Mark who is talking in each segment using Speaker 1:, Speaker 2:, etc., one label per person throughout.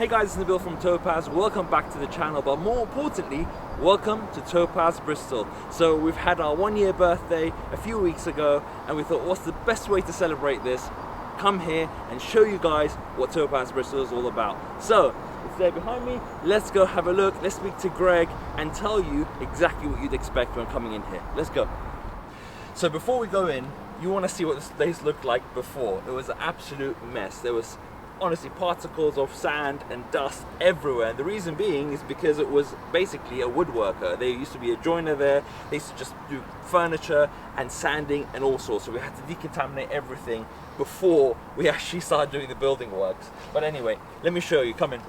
Speaker 1: Hey guys, it's Nabil from Topaz. Welcome back to the channel, but more importantly, welcome to Topaz Bristol. So we've had our 1-year birthday a few weeks ago, and we thought, what's the best way to celebrate this? Come here and show you guys what Topaz Bristol is all about. So it's there behind me. Let's go have a look. Let's speak to Greg and tell you exactly what you'd expect when coming in here. Let's go. So before we go in, you want to see what this place looked like before. It was an absolute mess. There was honestly particles of sand and dust everywhere, and the reason being is because it was basically a woodworker. There used to be a joiner there. They used to just do furniture and sanding and all sorts, so we had to decontaminate everything before we actually started doing the building works. But anyway, let me show you. Come in.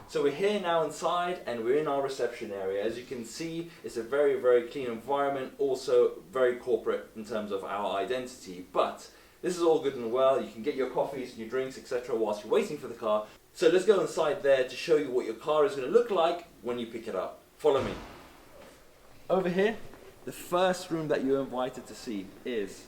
Speaker 1: So we're here now inside, and we're in our reception area. As you can see, it's a very, very clean environment, also very corporate in terms of our identity. But this is all good and well. You can get your coffees and your drinks, etc. whilst you're waiting for the car. So let's go inside there to show you what your car is going to look like when you pick it up. Follow me. Over here, the first room that you're invited to see is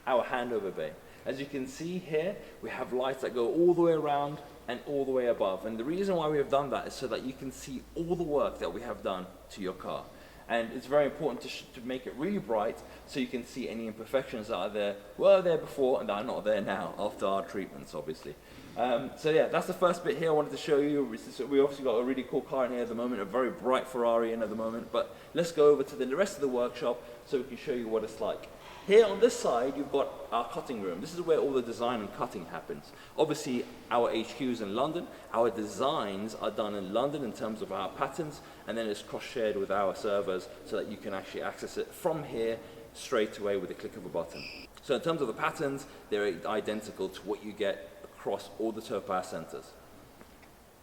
Speaker 1: our handover bay. As you can see here, we have lights that go all the way around and all the way above. And the reason why we have done that is so that you can see all the work that we have done to your car. And it's very important to make it really bright so you can see any imperfections that are there, were there before and that are not there now after our treatments, obviously. So yeah, that's the first bit here I wanted to show you. We obviously got a really cool car in here at the moment, a very bright Ferrari in at the moment, but let's go over to the rest of the workshop so we can show you what it's like. Here on this side, you've got our cutting room. This is where all the design and cutting happens. Obviously, our HQ is in London. Our designs are done in London in terms of our patterns, and then it's cross-shared with our servers so that you can actually access it from here straight away with the click of a button. So in terms of the patterns, they're identical to what you get across all the Topaz centers.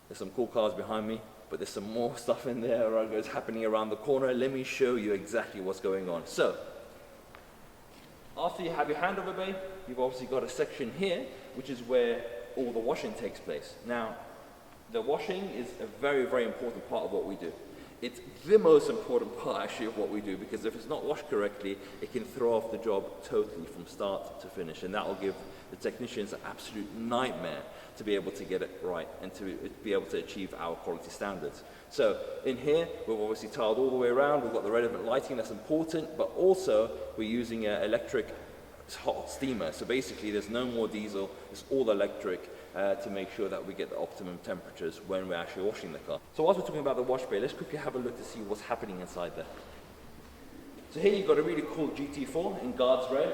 Speaker 1: There's some cool cars behind me, but there's some more stuff in there that's happening around the corner. Let me show you exactly what's going on. So, after you have your handover bay, you've obviously got a section here, which is where all the washing takes place. Now, the washing is a very, very important part of what we do. It's the most important part, actually, of what we do, because if it's not washed correctly, it can throw off the job totally from start to finish, and that will give the technicians an absolute nightmare to be able to get it right and to be able to achieve our quality standards. So in here, we've obviously tiled all the way around. We've got the relevant lighting, that's important, but also we're using an electric hot steamer. So basically there's no more diesel, it's all electric to make sure that we get the optimum temperatures when we're actually washing the car. So whilst we're talking about the wash bay, let's quickly have a look to see what's happening inside there. So here you've got a really cool GT4 in Guards Red.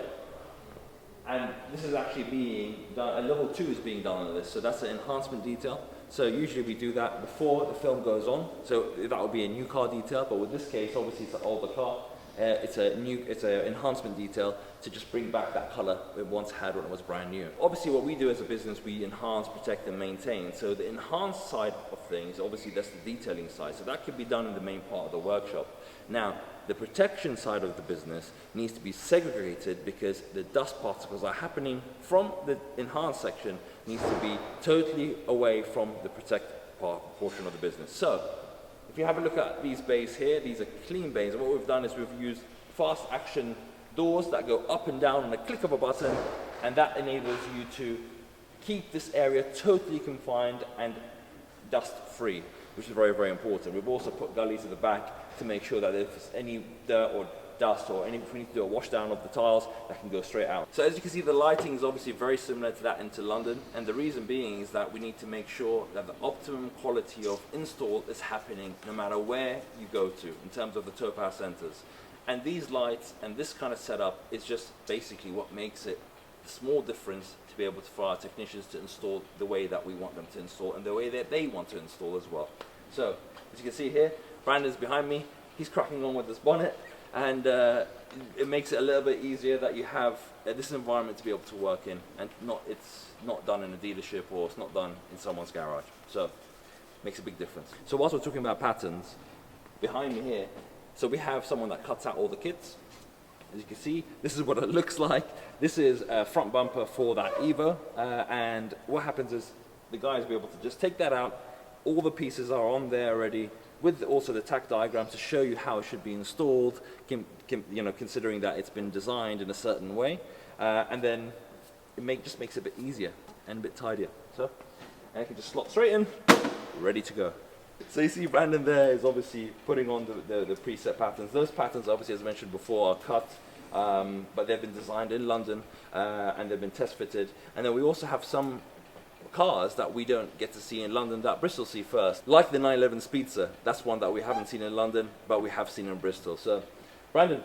Speaker 1: And this is actually being done, level 2 is being done on this, so that's an enhancement detail. So usually we do that before the film goes on, so that would be a new car detail, but with this case, obviously it's an older car, it's an enhancement detail to just bring back that color it once had when it was brand new. Obviously what we do as a business, we enhance, protect and maintain. So the enhanced side of things, obviously that's the detailing side, so that can be done in the main part of the workshop. Now, the protection side of the business needs to be segregated because the dust particles are happening from the enhanced section needs to be totally away from the protect portion of the business. So, if you have a look at these bays here, these are clean bays, and what we've done is we've used fast action doors that go up and down on a click of a button, and that enables you to keep this area totally confined and dust free, which is very, very important. We've also put gullies at the back to make sure that if there's any dirt or dust or if we need to do a wash down of the tiles, that can go straight out. So as you can see, the lighting is obviously very similar to that into London, and the reason being is that we need to make sure that the optimum quality of install is happening no matter where you go to in terms of the Topaz centers. And these lights and this kind of setup is just basically what makes it a small difference to be able to, for our technicians to install the way that we want them to install and the way that they want to install as well. So as you can see here, Brandon's behind me, he's cracking on with this bonnet, and it makes it a little bit easier that you have this environment to be able to work in, and it's not done in a dealership or it's not done in someone's garage. So it makes a big difference. So whilst we're talking about patterns, behind me here, so we have someone that cuts out all the kits. As you can see, this is what it looks like. This is a front bumper for that Evo, and what happens is the guys will be able to just take that out. All the pieces are on there already, with also the tack diagrams to show you how it should be installed, considering that it's been designed in a certain way, and then it just makes it a bit easier and a bit tidier. So and it can just slot straight in, ready to go. So you see Brandon there is obviously putting on the preset patterns. Those patterns, obviously, as mentioned before, are cut, but they've been designed in London and they've been test fitted. And then we also have some cars that we don't get to see in London that Bristol see first, like the 911 Speedster. That's one that we haven't seen in London, but we have seen in Bristol. So Brandon,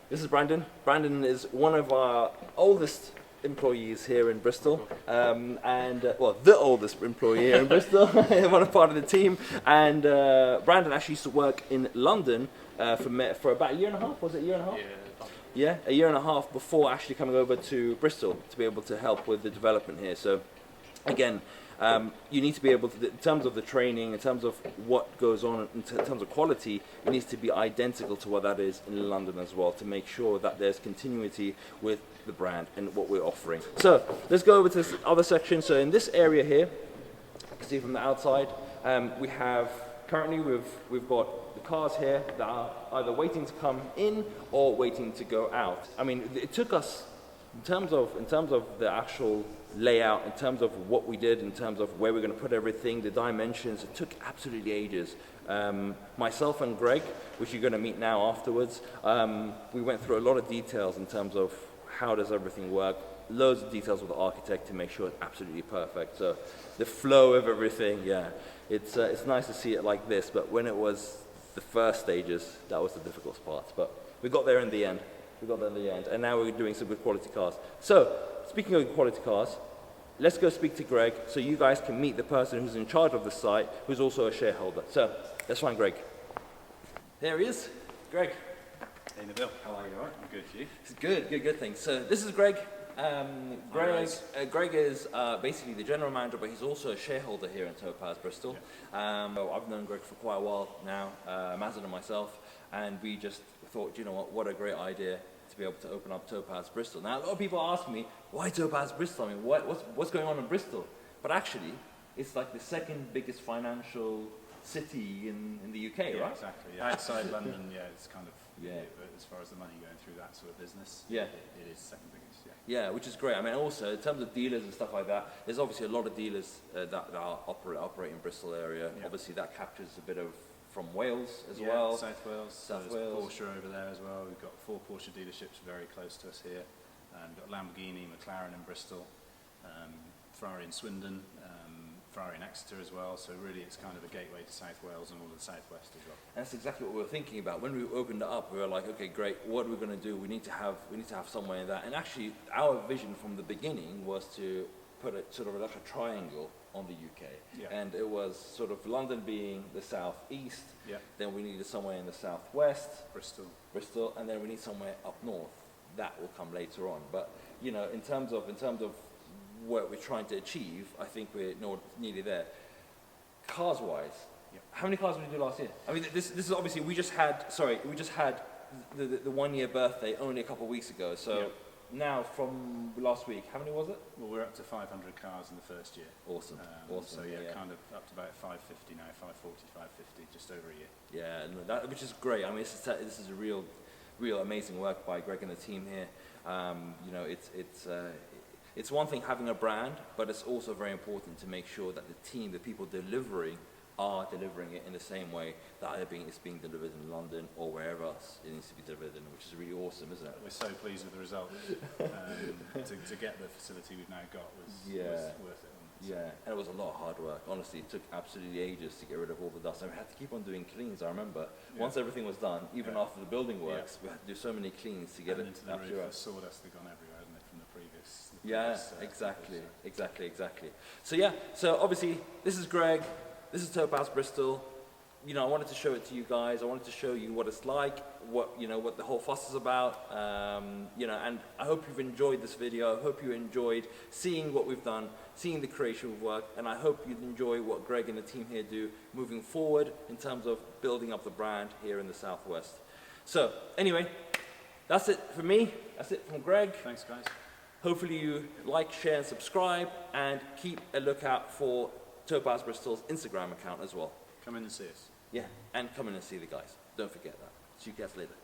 Speaker 1: this is Brandon. Brandon is one of our oldest employees here in Bristol, well, the oldest employee here in Bristol, one of part of the team. And Brandon actually used to work in London for about a year and a half. Was it a year and a half? Yeah, a year and a half before actually coming over to Bristol to be able to help with the development here. So again, you need to be able to, in terms of the training, in terms of what goes on, in terms of quality, it needs to be identical to what that is in London as well, to make sure that there's continuity with the brand and what we're offering. So let's go over to this other section. So in this area here, you can see from the outside, we have currently we've got the cars here that are either waiting to come in or waiting to go out. I mean, it took us, in terms of the actual layout, in terms of what we did, in terms of where we're going to put everything, the dimensions, it took absolutely ages. Myself and Greg, which you're going to meet now afterwards, we went through a lot of details in terms of how does everything work, loads of details with the architect to make sure it's absolutely perfect. So the flow of everything, yeah, it's nice to see it like this, but when it was the first stages, that was the difficult part. But we got there in the end. And now we're doing some good quality cars. So, speaking of quality cars, let's go speak to Greg so you guys can meet the person who's in charge of the site, who's also a shareholder. So, let's find Greg. There he is. Greg.
Speaker 2: Hey Nabil, how are you? All right? I'm good, you?
Speaker 1: It's good thing. So, this is Greg. Greg is basically the general manager, but he's also a shareholder here in Topaz Bristol. Yeah. I've known Greg for quite a while now, Mazin and myself, and we just thought, you know what a great idea to be able to open up Topaz Bristol. Now, a lot of people ask me, why Topaz Bristol? I mean, what's going on in Bristol? But actually, it's like the second biggest financial city in the UK,
Speaker 2: yeah,
Speaker 1: right?
Speaker 2: Exactly. Yeah. Outside London, yeah, it's kind of, as far as the money going through that sort of business, it is second biggest,
Speaker 1: Yeah, which is great. I mean, also, in terms of dealers and stuff like that, there's obviously a lot of dealers that operate in Bristol area. Yeah. Obviously, that captures a bit of from Wales as well.
Speaker 2: South Wales.
Speaker 1: South
Speaker 2: Wales.
Speaker 1: Porsche
Speaker 2: over there as well. We've got 4 Porsche dealerships very close to us here. We've got Lamborghini, McLaren in Bristol, Ferrari in Swindon, Ferrari in Exeter as well. So really, it's kind of a gateway to South Wales and all of the southwest as well.
Speaker 1: And that's exactly what we were thinking about when we opened it up. We were like, okay, great. What are we going to do? We need to have somewhere in that. And actually, our vision from the beginning was to put it sort of like a triangle on the UK. Yeah. And it was sort of London being the southeast. Yeah. Then we needed somewhere in the southwest. Bristol, and then we need somewhere up north. That will come later on. But you know, in terms of what we're trying to achieve, I think we're nearly there. Cars-wise, how many cars did we do last year? I mean, this is obviously we just had the 1 year birthday only a couple of weeks ago. So now from last week, how many was it?
Speaker 2: Well, we're up to 500 cars in the first year.
Speaker 1: Awesome.
Speaker 2: So kind of up to about 550 now, 540, 550, just over a year.
Speaker 1: Yeah, which is great. I mean, this is a real amazing work by Greg and the team here. You know, it's one thing having a brand, but it's also very important to make sure that the team, the people delivering, are delivering it in the same way that it's being delivered in London or wherever else it needs to be delivered in, which is really awesome, isn't it?
Speaker 2: We're so pleased with the result. To get the facility we've now got was worth it.
Speaker 1: Yeah, and it was a lot of hard work. Honestly, it took absolutely ages to get rid of all the dust. And we had to keep on doing cleans, I remember. Once everything was done, even after the building works, we had to do so many cleans to get it
Speaker 2: into the roof. The sawdust had gone everywhere, hadn't it, from the previous
Speaker 1: exactly. So obviously, this is Greg. This is Topaz Bristol. You know, I wanted to show it to you guys. I wanted to show you what it's like, what the whole fuss is about. You know, and I hope you've enjoyed this video. I hope you enjoyed seeing what we've done, seeing the creation work, and I hope you enjoy what Greg and the team here do moving forward in terms of building up the brand here in the Southwest. So, anyway, that's it for me. That's it from Greg.
Speaker 2: Thanks, guys.
Speaker 1: Hopefully you like, share, and subscribe, and keep a lookout for Topaz Bristol's Instagram account as well.
Speaker 2: Come in and see us.
Speaker 1: Yeah, and come in and see the guys. Don't forget that. See you guys later.